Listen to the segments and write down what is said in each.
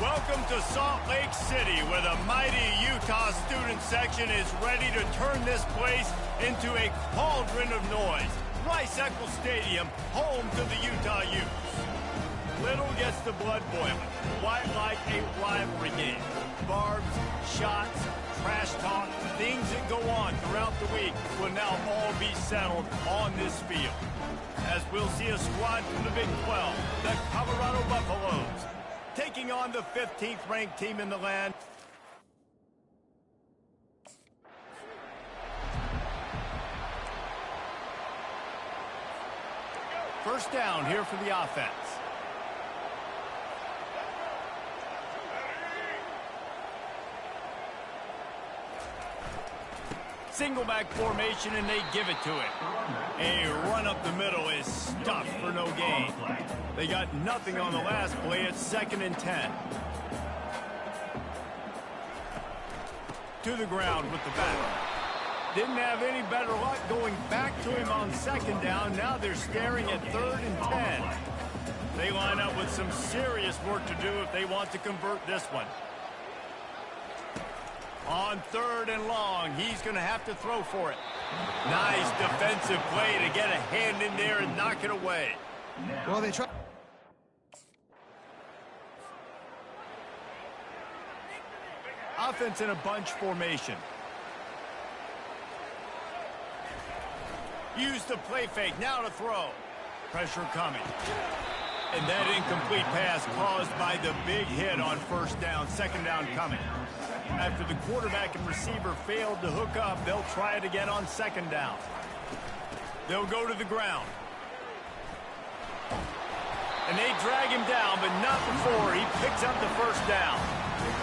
Welcome to Salt Lake City, where the mighty Utah student section is ready to turn this place into a cauldron of noise. Rice-Eccles Stadium, home to the Utah Utes. Little gets the blood boiling, quite like a rivalry game. Barbs, shots, trash talk, things that go on throughout the week will now all be settled on this field. As we'll see a squad from the Big 12, the Colorado Buffaloes, taking on the 15th ranked team in the land. First down here for the offense. Single back formation, and they give it to it. A run up the middle is stuffed for no gain. They got nothing on the last play. It's 2nd and 10. To the ground with the back. Didn't have any better luck going back to him on 2nd down. Now they're staring at 3rd and 10. They line up with some serious work to do if they want to convert this one. On 3rd and long, he's going to have to throw for it. Nice defensive play to get a hand in there and knock it away. Well, they try. Offense in a bunch formation. Use the play fake, now to throw. Pressure coming. And that incomplete pass caused by the big hit on 1st down, 2nd down coming. After the quarterback and receiver failed to hook up, they'll try it again on 2nd down. They'll go to the ground. And they drag him down, but not before he picks up the 1st down.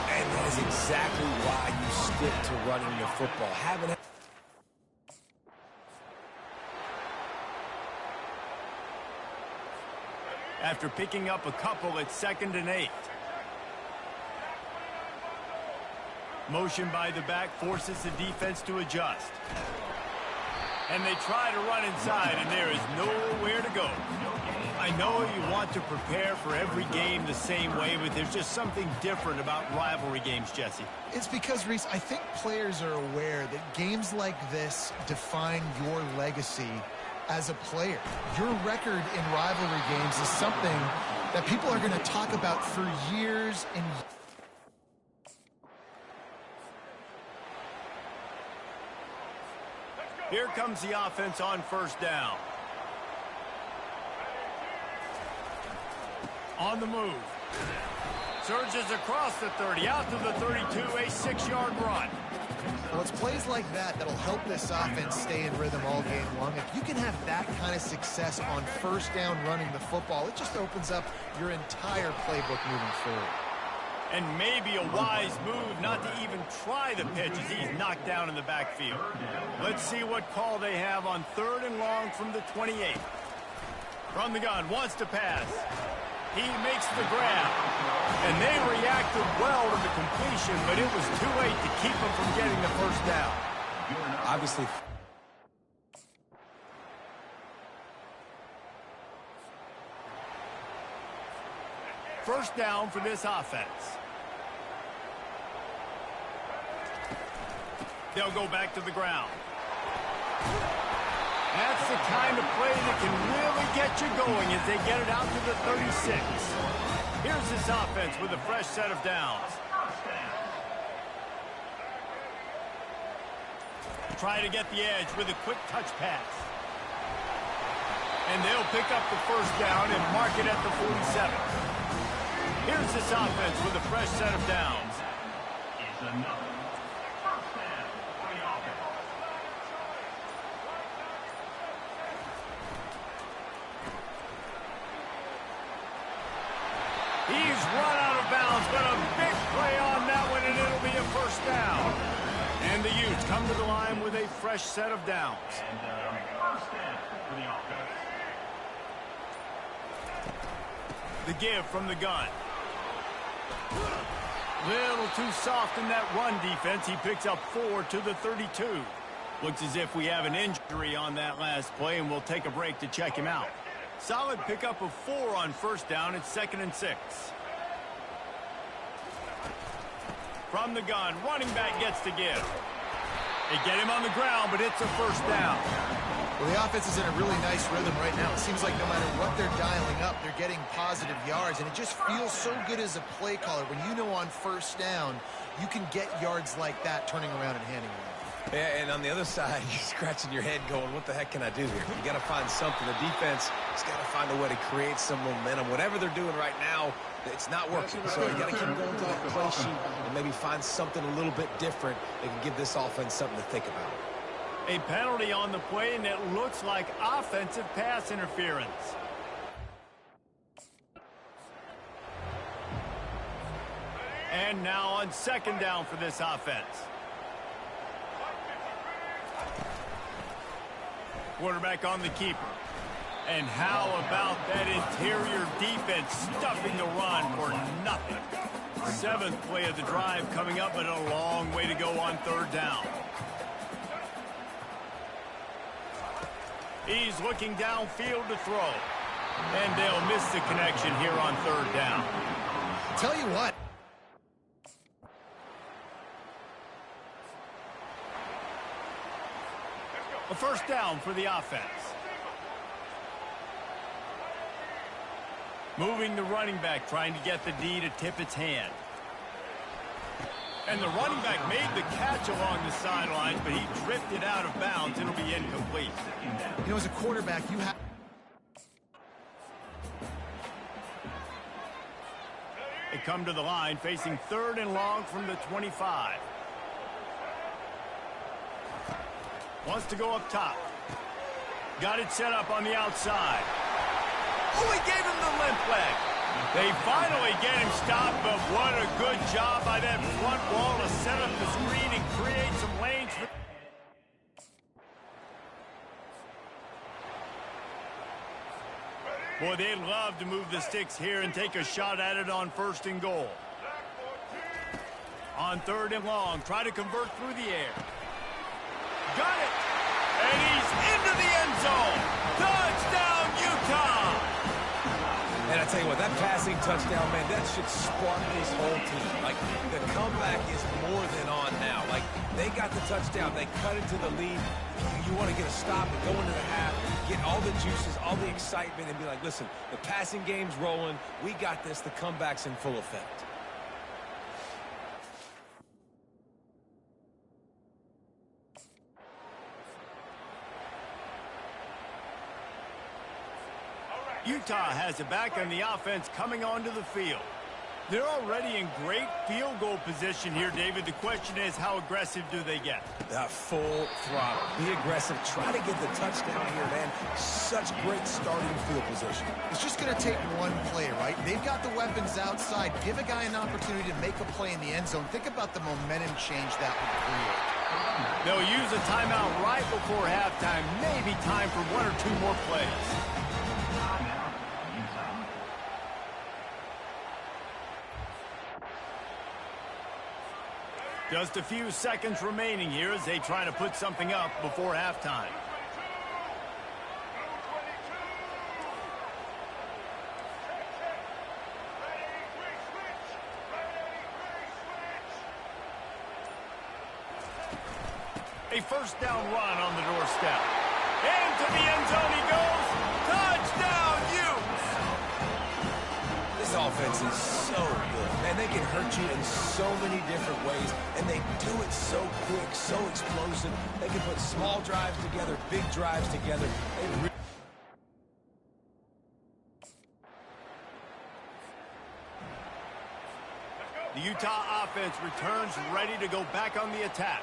And that is exactly why you stick to running the football. After picking up a couple, it's 2nd and 8. Motion by the back forces the defense to adjust. And they try to run inside, and there is nowhere to go. I know you want to prepare for every game the same way, but there's just something different about rivalry games, Jesse. It's because, Reese, I think players are aware that games like this define your legacy as a player. Your record in rivalry games is something that people are going to talk about for years and years. Here comes the offense on 1st down. On the move. Surges across the 30, out to the 32, a 6-yard run. Well, it's plays like that that'll help this offense stay in rhythm all game long. If you can have that kind of success on 1st down running the football, it just opens up your entire playbook moving forward. And maybe a wise move not to even try the pitch as he's knocked down in the backfield. Let's see what call they have on 3rd and long from the 28. From the gun, wants to pass. He makes the grab. And they reacted well to the completion, but it was too late to keep him from getting the 1st down. Obviously. First down for this offense. They'll go back to the ground. That's the kind of play that can really get you going as they get it out to the 36. Here's this offense with a fresh set of downs. Try to get the edge with a quick touch pass. And they'll pick up the 1st down and mark it at the 47. Here's this offense with a fresh set of downs. He's run out of bounds, but a big play on that one, and it'll be a 1st down. And the Utes come to the line with a fresh set of downs. And first down for the offense. The give from the gun. Little too soft in that run defense. He picks up 4 to the 32. Looks as if we have an injury on that last play, and we'll take a break to check him out. Solid pickup of 4 on 1st down. It's 2nd and 6. From the gun, running back gets to give. They get him on the ground, but it's a first down. Well, the offense is in a really nice rhythm right now. It seems like no matter what they're dialing up, they're getting positive yards, and it just feels so good as a play caller when you know on first down you can get yards like that turning around and handing it off. Yeah, and on the other side, you're scratching your head going, what the heck can I do here? You got to find something. The defense has got to find a way to create some momentum. Whatever they're doing right now, it's not working. So you got to keep going to that play sheet and maybe find something a little bit different that can give this offense something to think about. A penalty on the play, and it looks like offensive pass interference. And now on second down for this offense. Quarterback on the keeper. And how about that interior defense stuffing the run for nothing? Seventh play of the drive coming up, but a long way to go on third down. He's looking downfield to throw. And they'll miss the connection here on third down. Tell you what. A first down for the offense. Moving the running back, trying to get the D to tip its hand. And the running back made the catch along the sidelines, but he drifted out of bounds. It'll be incomplete. You know, as a quarterback, you have... They come to the line, facing third and long from the 25. Wants to go up top. Got it set up on the outside. Oh, he gave him the limp leg. They finally get him stopped, but what a good job by that front wall to set up the screen and create some lanes. Boy, they'd love to move the sticks here and take a shot at it on first and goal. On third and long, try to convert through the air. Got it! And he's into the end zone! Touchdown, Utah! And I tell you what, that passing touchdown, man, that should spark this whole team. Like, the comeback is more than on now. Like, they got the touchdown. They cut into the lead. You want to get a stop and go into the half, get all the juices, all the excitement, and be like, listen, the passing game's rolling. We got this. The comeback's in full effect. Utah has it back on the offense coming onto the field. They're already in great field goal position here, David. The question is, how aggressive do they get? Full throttle. Be aggressive. Try to get the touchdown here, man. Such great starting field position. It's just going to take one play, right? They've got the weapons outside. Give a guy an opportunity to make a play in the end zone. Think about the momentum change that would create. They'll use a timeout right before halftime. Maybe time for one or two more plays. Just a few seconds remaining here as they try to put something up before halftime. A first down run on the doorstep. Into the end zone he goes. Touchdown, Utes! This offense is so good. Man, they can hurt you in so many different ways, and they do it so quick, so explosive. They can put small drives together, big drives together. The Utah offense returns ready to go back on the attack.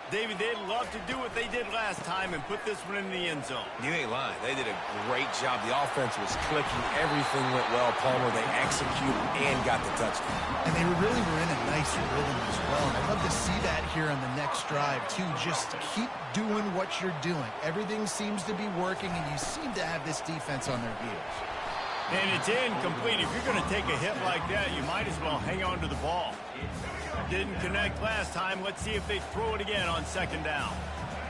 David, they'd love to do what they did last time and put this one in the end zone. You ain't lying. They did a great job. The offense was clicking. Everything went well. Palmer, they executed and got the touchdown. And they really were in a nice rhythm as well. And I'd love to see that here on the next drive, too. Just keep doing what you're doing. Everything seems to be working, and you seem to have this defense on their heels. And it's incomplete. If you're going to take a hit like that, you might as well hang on to the ball. Didn't connect last time. Let's see if they throw it again on second down.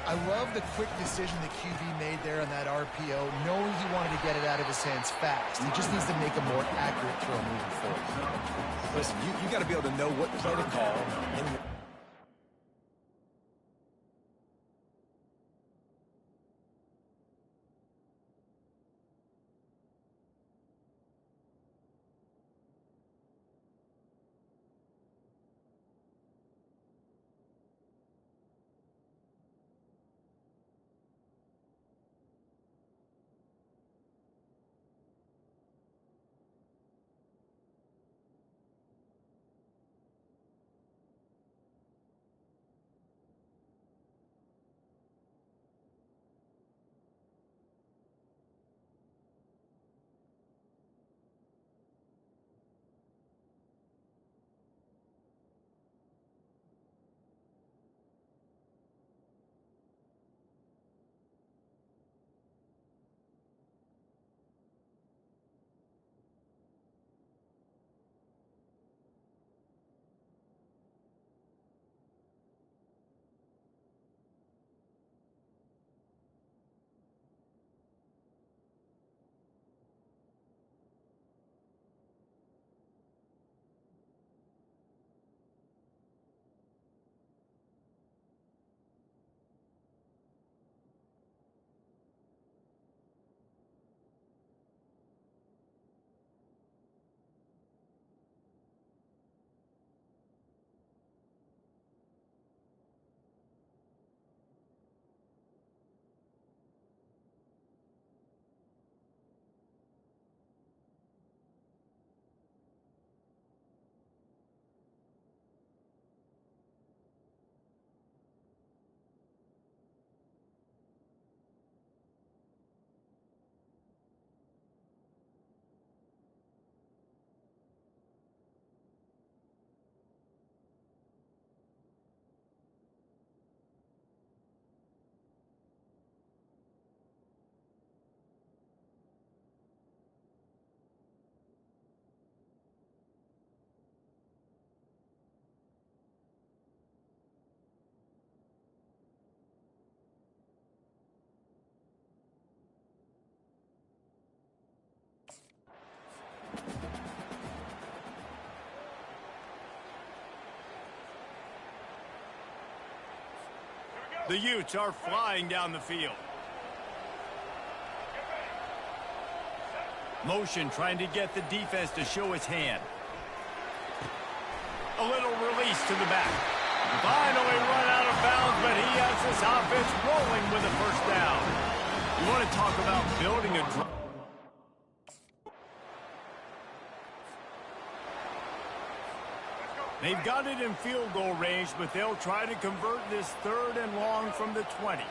I love the quick decision the QB made there on that RPO, knowing he wanted to get it out of his hands fast. He just needs to make a more accurate throw moving forward. Listen, you got to be able to know what play to call. And The Utes are flying down the field. Motion trying to get the defense to show its hand. A little release to the back. Finally run out of bounds, but he has this offense rolling with a first down. You want to talk about building a drive. They've got it in field goal range, but they'll try to convert this 3rd and long from the 20.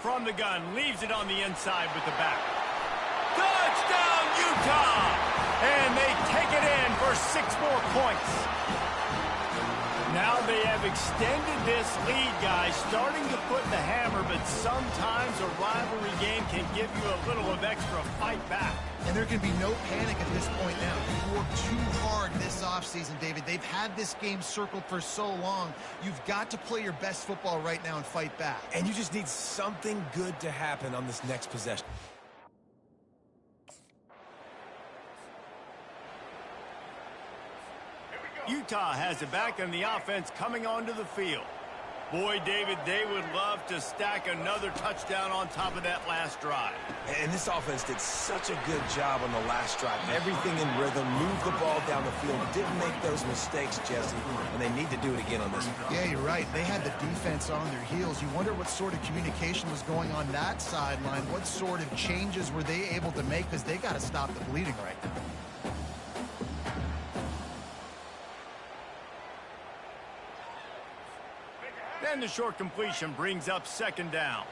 From the gun, leaves it on the inside with the back. Touchdown, Utah! And they take it in for 6 more points. Now they have extended this lead, guys, starting to put the hammer, but sometimes a rivalry game can give you a little of extra fight back. And there can be no panic at this point now. You've worked too hard this offseason, David. They've had this game circled for so long. You've got to play your best football right now and fight back. And you just need something good to happen on this next possession. Utah has it back and the offense coming onto the field. Boy, David, they would love to stack another touchdown on top of that last drive. And this offense did such a good job on the last drive. Everything in rhythm, moved the ball down the field, didn't make those mistakes, Jesse, and they need to do it again on this one. Yeah, you're right. They had the defense on their heels. You wonder what sort of communication was going on that sideline. What sort of changes were they able to make, because they got to stop the bleeding right now. Then the short completion brings up 2nd down.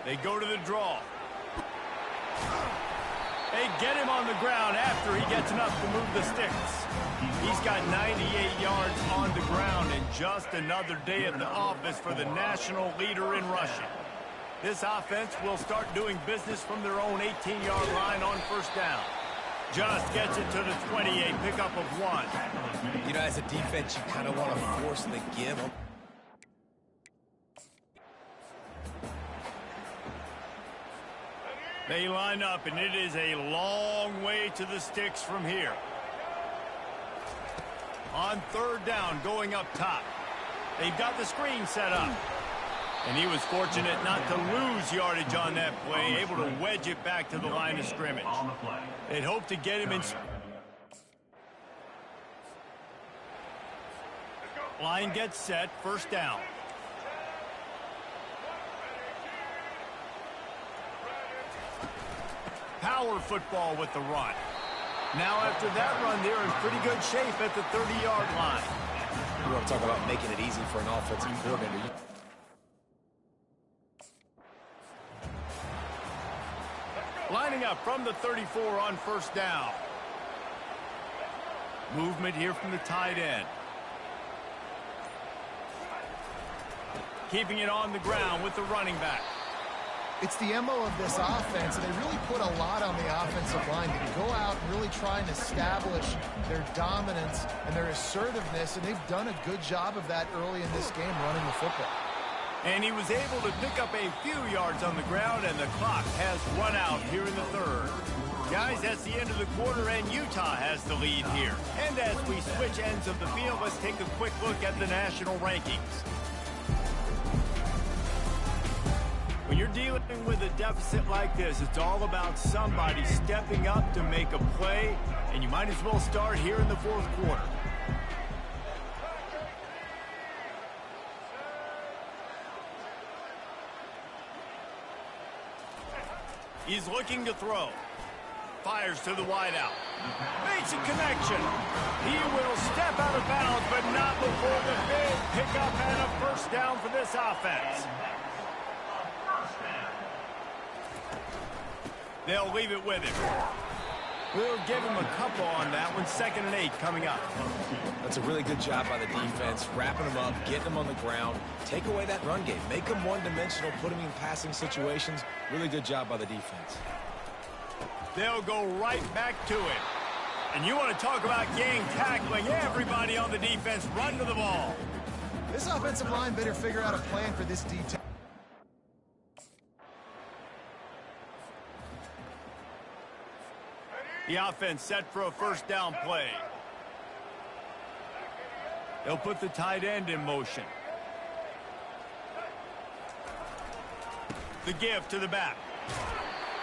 They go to the draw. They get him on the ground after he gets enough to move the sticks. He's got 98 yards on the ground and just another day at the office for the national leader in rushing. This offense will start doing business from their own 18-yard line on 1st down. Just gets it to the 28, pickup of 1. You know, as a defense, you kind of want to force the give. They line up, and it is a long way to the sticks from here. On 3rd down, going up top. They've got the screen set up. And he was fortunate not to lose yardage on that play, able to wedge it back to the line of scrimmage. They'd hope to get him in. Line gets set, 1st down. Power football with the run. Now after that run, they're in pretty good shape at the 30-yard line. You want to talk about making it easy for an offensive coordinator. Lining up from the 34 on 1st down. Movement here from the tight end. Keeping it on the ground with the running back. It's the MO of this offense, and they really put a lot on the offensive line to go out and really try and establish their dominance and their assertiveness, and they've done a good job of that early in this game running the football. And he was able to pick up a few yards on the ground, and the clock has run out here in the 3rd. Guys, that's the end of the quarter, and Utah has the lead here. And as we switch ends of the field, let's take a quick look at the national rankings. When you're dealing with a deficit like this, it's all about somebody stepping up to make a play, and you might as well start here in the 4th quarter. He's looking to throw. Fires to the wideout. Makes a connection. He will step out of bounds, but not before the big pickup and a 1st down for this offense. They'll leave it with him. We'll give him a couple on that one. 2nd and 8 coming up. That's a really good job by the defense, wrapping them up, getting them on the ground. Take away that run game. Make them one-dimensional, put them in passing situations. Really good job by the defense. They'll go right back to it. And you want to talk about gang tackling. Everybody on the defense run to the ball. This offensive line better figure out a plan for this detail. The offense set for a 1st down play. They'll put the tight end in motion. The give to the back.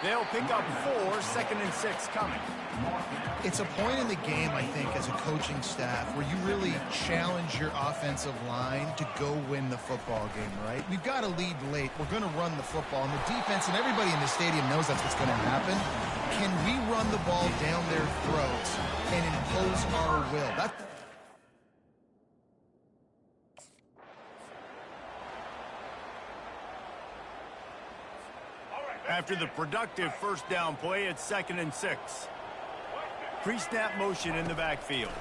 They'll pick up 4, 2nd and 6 coming. It's a point in the game, I think, as a coaching staff, where you really challenge your offensive line to go win the football game, right? We've got to lead late. We're going to run the football. And the defense and everybody in the stadium knows that's what's going to happen. Can we run the ball down their throats and impose our will? After the productive 1st down play, it's 2nd and 6. Pre-snap motion in the backfield.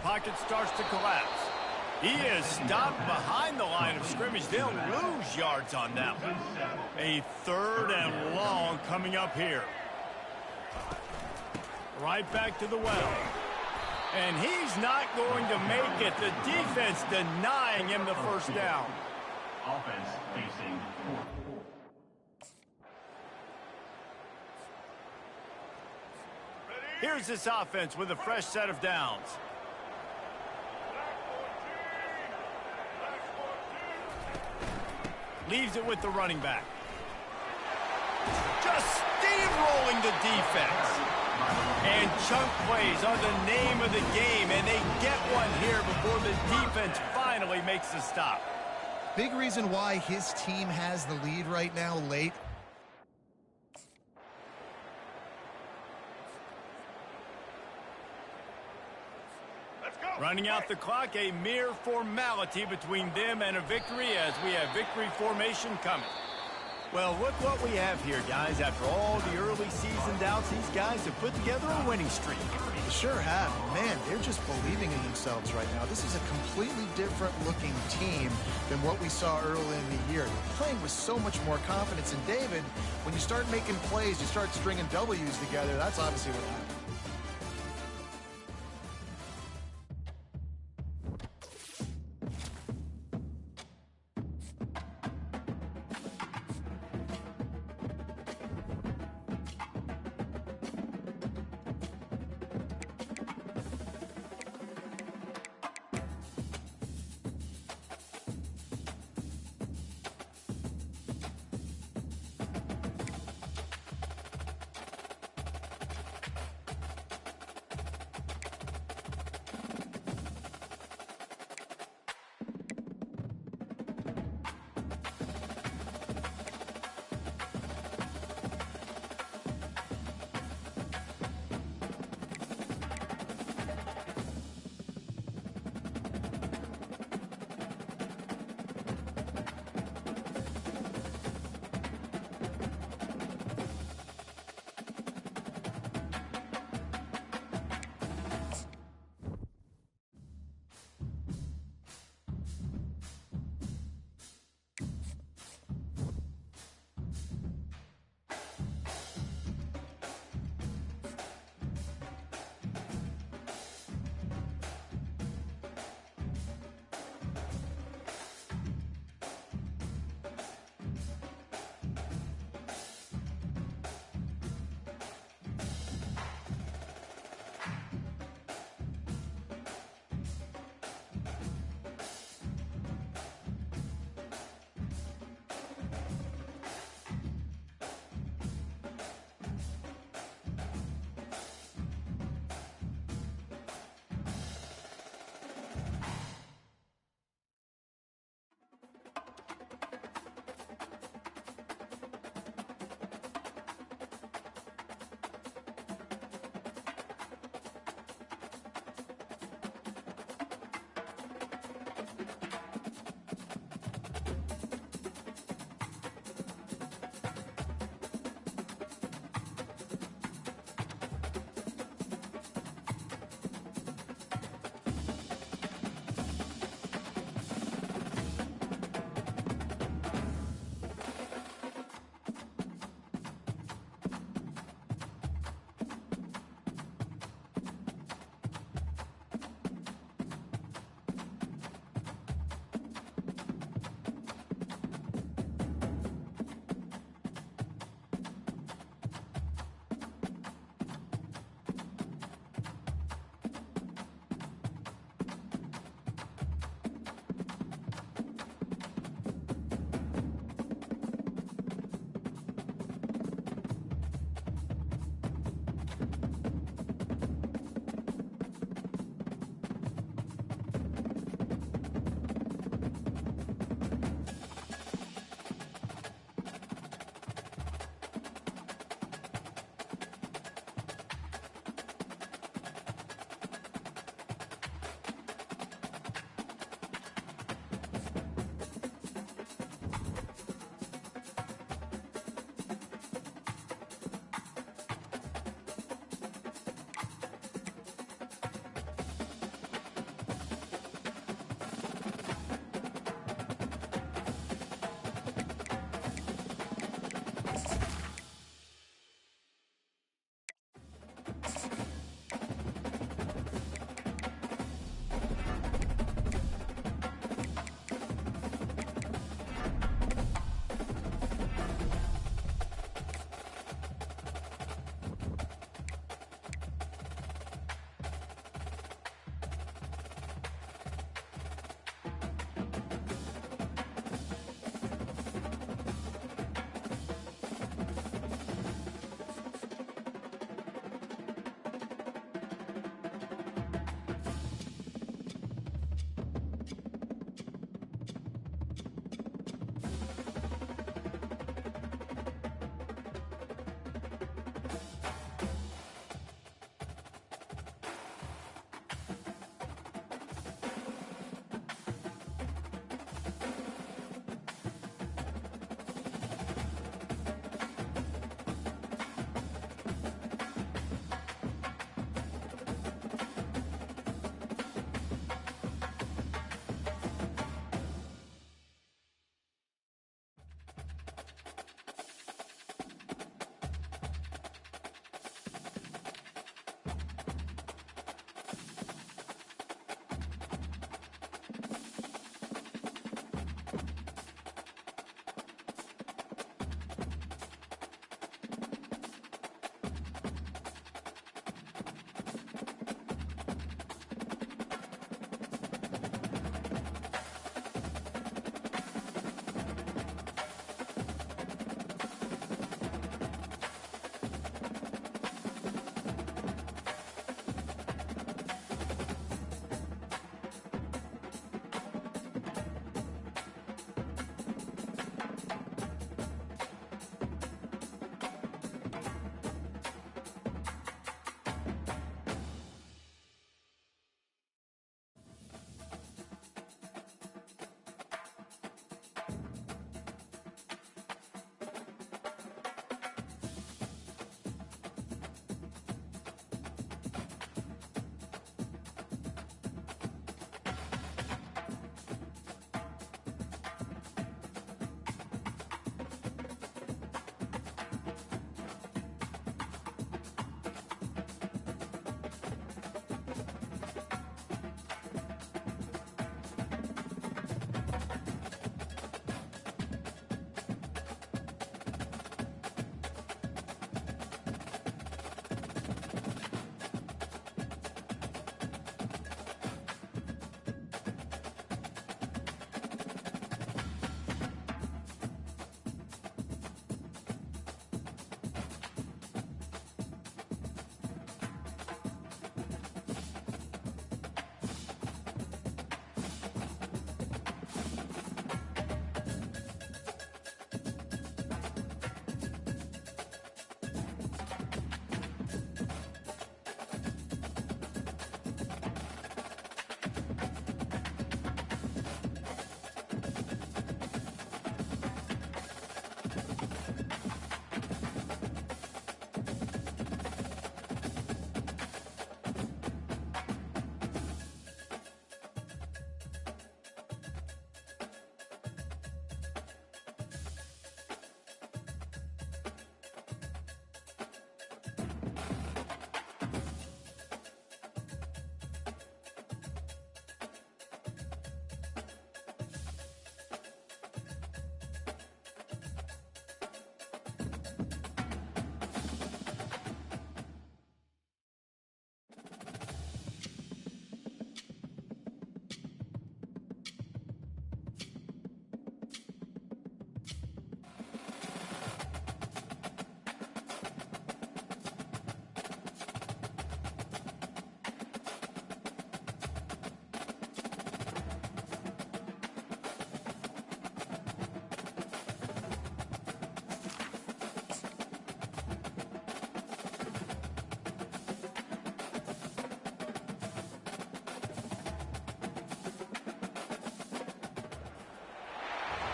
Pocket starts to collapse. He is stopped behind the line of scrimmage. They'll lose yards on that one. A 3rd and long coming up here. Right back to the well. And he's not going to make it. The defense denying him the 1st down. Offense facing 4. Here's this offense with a fresh set of downs. Leaves it with the running back. Just steamrolling the defense. And chunk plays are the name of the game, and they get one here before the defense finally makes the stop. Big reason why his team has the lead right now late. Running out the clock, a mere formality between them and a victory as we have victory formation coming. Well, look what we have here, guys. After all the early season doubts, these guys have put together a winning streak. Sure have. Man, they're just believing in themselves right now. This is a completely different looking team than what we saw early in the year. They're playing with so much more confidence. And David, when you start making plays, you start stringing W's together, that's obviously what happened.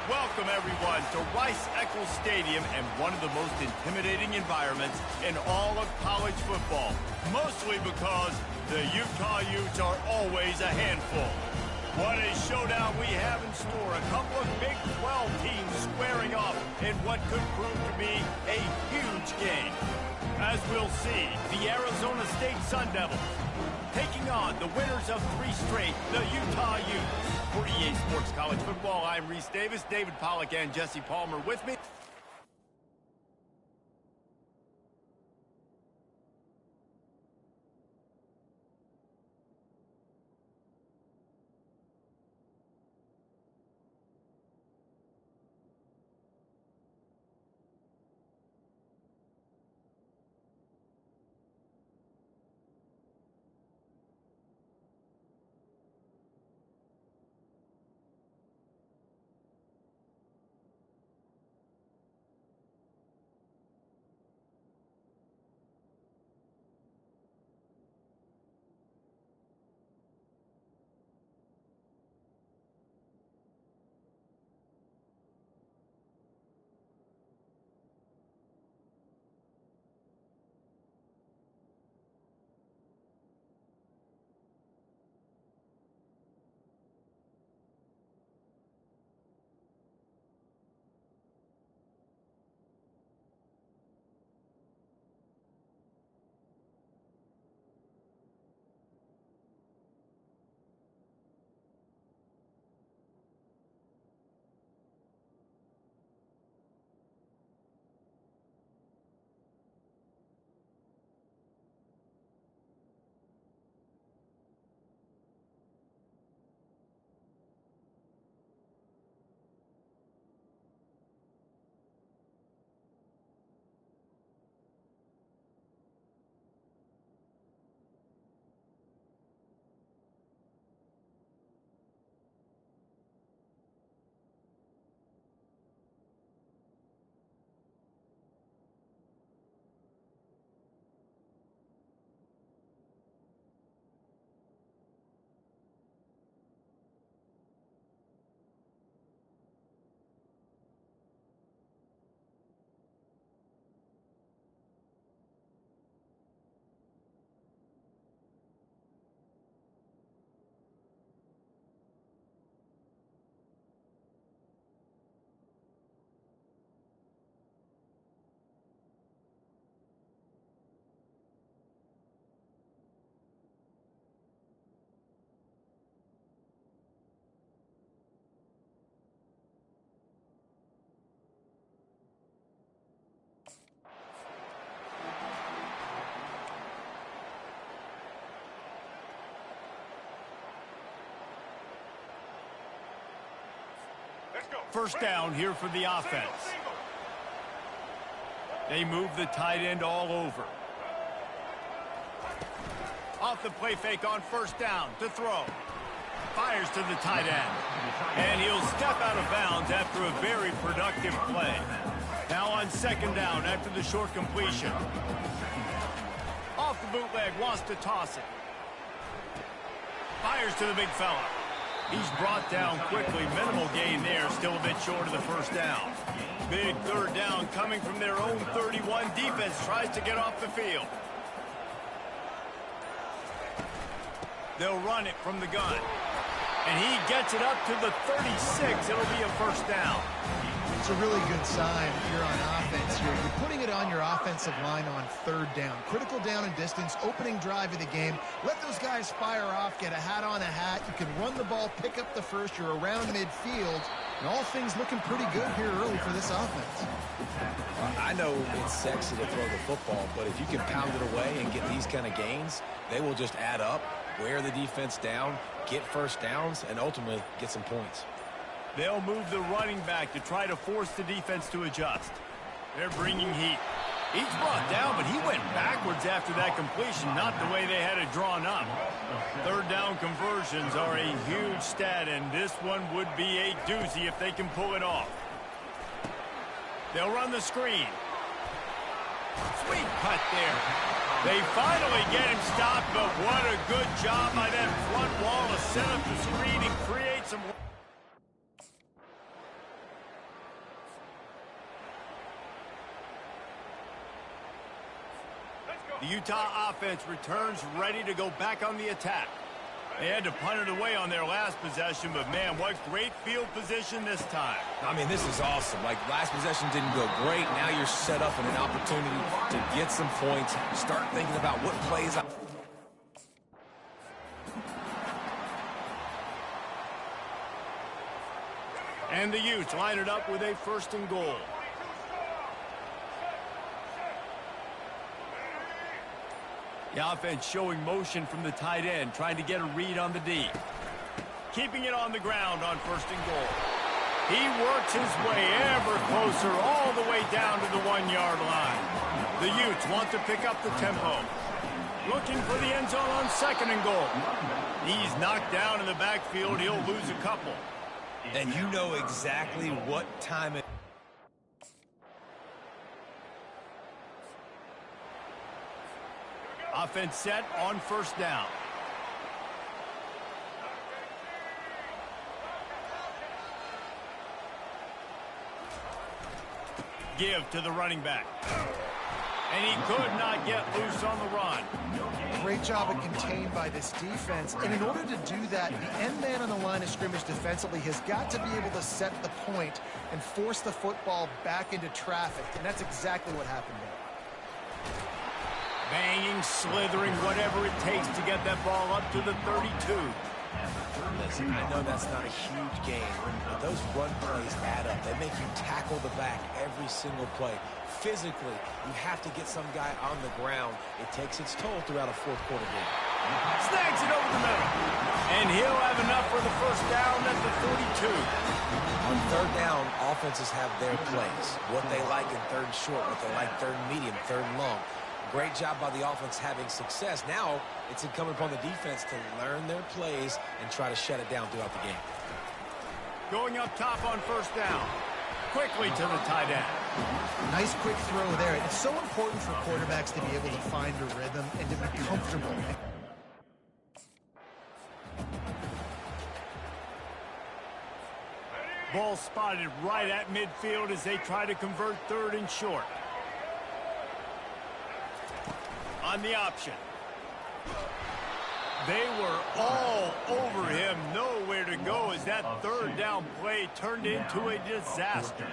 Welcome, everyone, to Rice-Eccles Stadium and one of the most intimidating environments in all of college football, mostly because the Utah Utes are always a handful. What a showdown we have in store. A couple of Big 12 teams squaring off in what could prove to be a huge game. As we'll see, the Arizona State Sun Devils taking on the winners of 3 straight, the Utah Utes. For EA Sports College Football, I'm Reese Davis, David Pollack, and Jesse Palmer with me. First down here for the offense. They move the tight end all over. Off the play fake on first down to throw. Fires to the tight end. And he'll step out of bounds after a very productive play. Now on second down after the short completion. Off the bootleg, wants to toss it. Fires to the big fella. He's brought down quickly. Minimal gain there. Still a bit short of the first down. Big third down coming from their own 31. Defense tries to get off the field. They'll run it from the gun. And he gets it up to the 36. It'll be a first down. It's a really good sign if you're on offense here. You're putting it on your offensive line on third down. Critical down and distance, opening drive of the game. Let those guys fire off, get a hat on a hat. You can run the ball, pick up the first. You're around midfield. And all things looking pretty good here early for this offense. I know it's sexy to throw the football, but if you can pound it away and get these kind of gains, they will just add up, wear the defense down, get first downs, and ultimately get some points. They'll move the running back to try to force the defense to adjust. They're bringing heat. He's brought down, but he went backwards after that completion, not the way they had it drawn up. Third down conversions are a huge stat, and this one would be a doozy if they can pull it off. They'll run the screen. Sweet cut there. They finally get him stopped, but what a good job by that front wall to set up the screen and create some... The Utah offense returns ready to go back on the attack. They had to punt it away on their last possession, but man, what great field position this time. I mean, this is awesome. Like, last possession didn't go great. Now you're set up in an opportunity to get some points, start thinking about what plays. And the Utes line it up with a 1st and goal. The offense showing motion from the tight end, trying to get a read on the D. Keeping it on the ground on 1st and goal. He works his way ever closer all the way down to the 1-yard line. The Utes want to pick up the tempo. Looking for the end zone on 2nd and goal. He's knocked down in the backfield. He'll lose a couple. And you know exactly what time it is. Offense set on 1st down. Give to the running back. And he could not get loose on the run. Great job of contained by this defense. And in order to do that, the end man on the line of scrimmage defensively has got to be able to set the point and force the football back into traffic. And that's exactly what happened there. Banging, slithering, whatever it takes to get that ball up to the 32. Listen, I know that's not a huge game, but those run plays add up. They make you tackle the back every single play. Physically, you have to get some guy on the ground. It takes its toll throughout a 4th quarter game. Snags it over the middle. And he'll have enough for the 1st down at the 42. On 3rd down, offenses have their plays. What they like in 3rd and short, what they like 3rd and medium, 3rd and long. Great job by the offense having success. Now, it's incumbent upon the defense to learn their plays and try to shut it down throughout the game. Going up top on 1st down. Quickly to the tight end. Nice quick throw there. It's so important for quarterbacks to be able to find a rhythm and to be comfortable. Ball spotted right at midfield as they try to convert 3rd and short. On the option. They were all over him, nowhere to go as that 3rd down play turned into a disaster.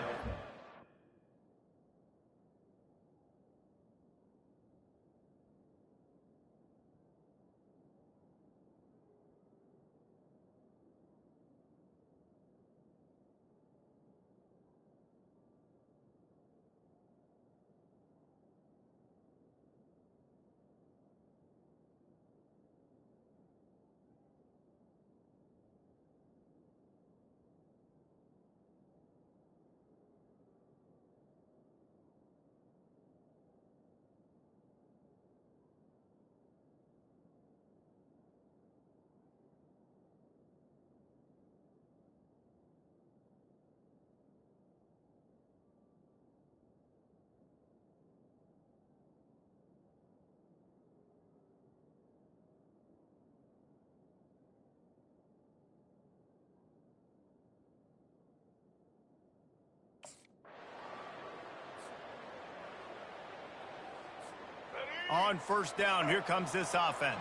On 1st down, here comes this offense.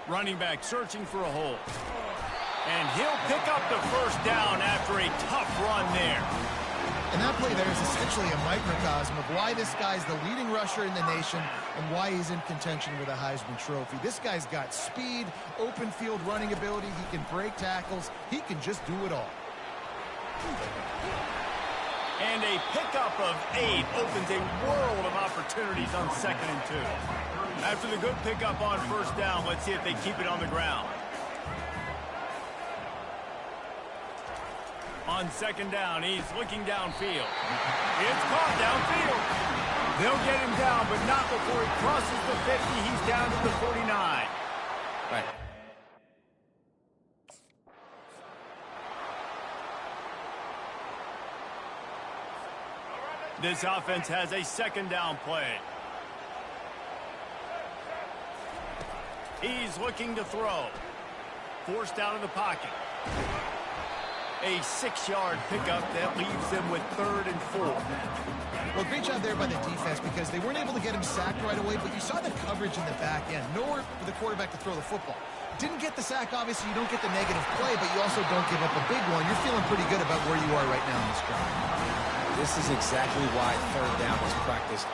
Running back searching for a hole. And he'll pick up the 1st down after a tough run there. And that play there is essentially a microcosm of why this guy's the leading rusher in the nation and why he's in contention with a Heisman Trophy. This guy's got speed, open field running ability. He can break tackles. He can just do it all. And a pickup of 8 opens a world of opportunities on 2nd and 2. After the good pickup on 1st down, let's see if they keep it on the ground. On 2nd down, he's looking downfield. It's caught downfield. They'll get him down, but not before he crosses the 50. He's down to the 49. Right. This offense has a 2nd down play. He's looking to throw. Forced out of the pocket. A 6-yard pickup that leaves them with 3rd and 4. Well, great job there by the defense because they weren't able to get him sacked right away, but you saw the coverage in the back end. Nowhere for the quarterback to throw the football. Didn't get the sack, obviously. You don't get the negative play, but you also don't give up a big one. You're feeling pretty good about where you are right now in this drive. This is exactly why 3rd down was practiced.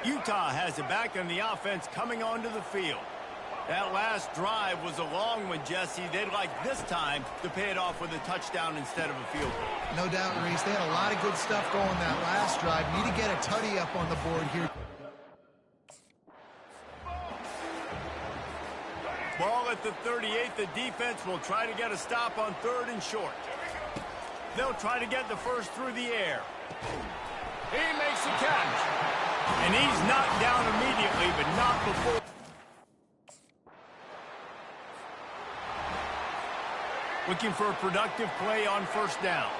Utah has it back, and the offense coming onto the field. That last drive was a long one, Jesse. They'd like this time to pay it off with a touchdown instead of a field goal. No doubt, Reese. They had a lot of good stuff going that last drive. Need to get a tutty up on the board here. Ball at the 38. The defense will try to get a stop on 3rd and short. They'll try to get the first through the air. He makes the catch. And he's knocked down immediately, but not before. Looking for a productive play on 1st down.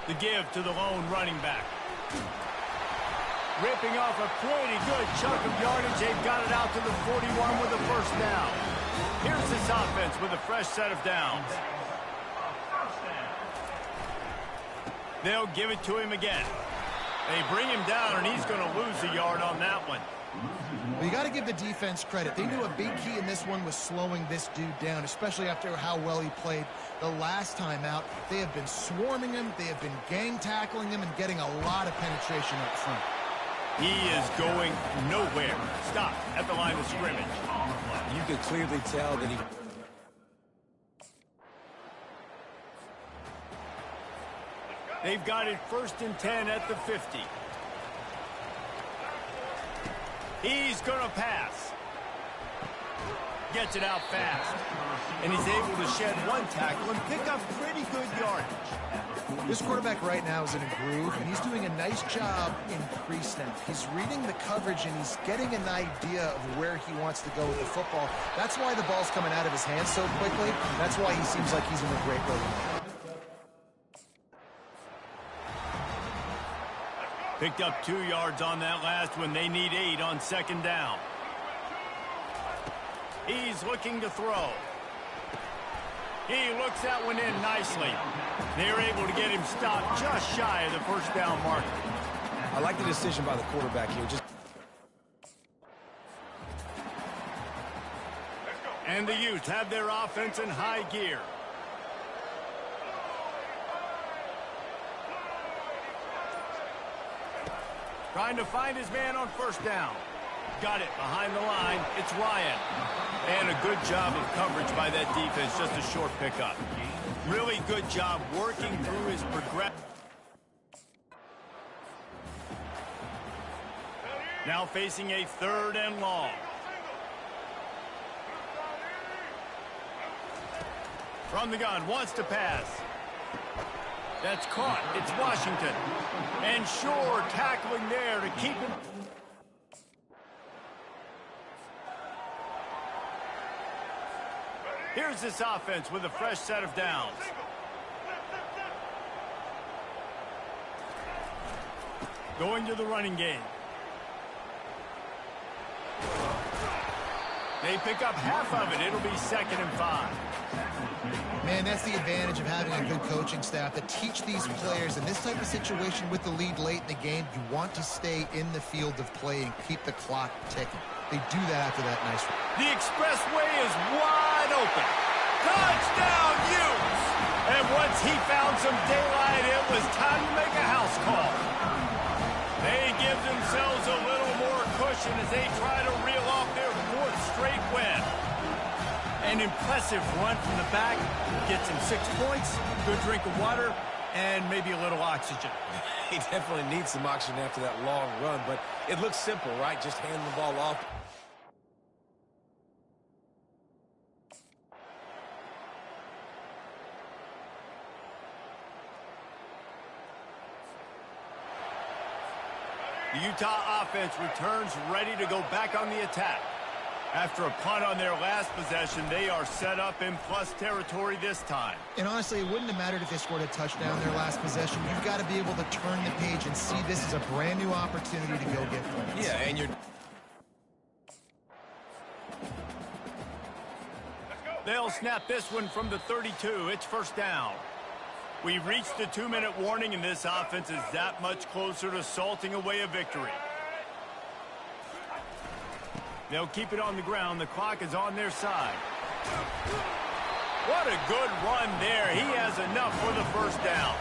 The give to the lone running back. Ripping off a pretty good chunk of yardage. They've got it out to the 41 with a 1st down. Here's this offense with a fresh set of downs. They'll give it to him again. They bring him down, and he's going to lose a yard on that one. Well, you got to give the defense credit. They knew a big key in this one was slowing this dude down, especially after how well he played the last time out. They have been swarming him. They have been gang tackling him and getting a lot of penetration up front. He is going nowhere. Stop at the line of scrimmage. You could clearly tell that he... They've got it 1st and 10 at the 50. He's going to pass. Gets it out fast. And he's able to shed one tackle and pick up pretty good yardage. This quarterback right now is in a groove, and he's doing a nice job in pre-snap. He's reading the coverage, and he's getting an idea of where he wants to go with the football. That's why the ball's coming out of his hands so quickly. That's why he seems like he's in a great rhythm. Picked up 2 yards on that last one. They need 8 on 2nd down. He's looking to throw. He looks that one in nicely. They're able to get him stopped just shy of the 1st down marker. I like the decision by the quarterback here. And the Utes have their offense in high gear. Trying to find his man on 1st down. Got it behind the line. It's Ryan. And a good job of coverage by that defense. Just a short pickup. Really good job working through his progression. Now facing a 3rd and long. From the gun, wants to pass. That's caught. It's Washington. And Shore tackling there to keep him. Here's this offense with a fresh set of downs. Going to the running game. They pick up half of it. It'll be 2nd and 5. Man, that's the advantage of having a good coaching staff that teach these players in this type of situation with the lead late in the game. You want to stay in the field of play and keep the clock ticking. They do that after that nice run. The expressway is wide open. Touchdown, Utes! And once he found some daylight, it was time to make a house call. They give themselves a little more cushion as they try to reel off their 4th straight win. An impressive run from the back. Gets him 6 points, good drink of water, and maybe a little oxygen. He definitely needs some oxygen after that long run, but it looks simple, right? Just hand the ball off. The Utah offense returns ready to go back on the attack. After a punt on their last possession, they are set up in plus territory this time. And honestly, it wouldn't have mattered if they scored a touchdown their last possession. You've got to be able to turn the page and see this as a brand new opportunity to go get points. Yeah, and you're... They'll snap this one from the 32. It's first down. We've reached the 2-minute warning, and this offense is that much closer to salting away a victory. They'll keep it on the ground. The clock is on their side. What a good run there. He has enough for the first down.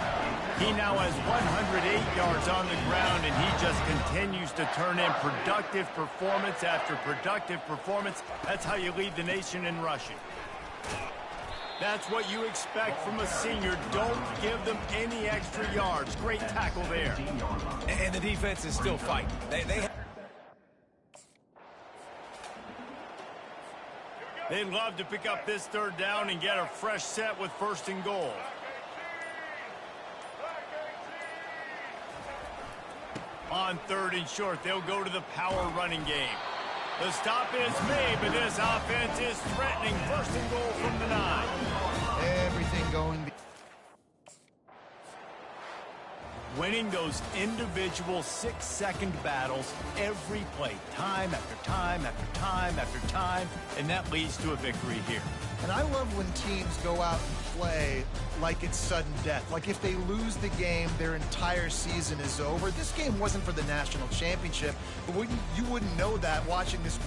He now has 108 yards on the ground, and he just continues to turn in productive performance after productive performance. That's how you lead the nation in rushing. That's what you expect from a senior. Don't give them any extra yards. Great tackle there. And the defense is still fighting. They'd love to pick up this third down and get a fresh set with first and goal. On third and short, they'll go to the power running game. The stop is made, but this offense is threatening first and goal from the 9. Everything going. Winning those individual 6-second battles every play, time after time after time after time, and that leads to a victory here. And I love when teams go out and play like it's sudden death. Like if they lose the game, their entire season is over. This game wasn't for the national championship, but you wouldn't know that watching this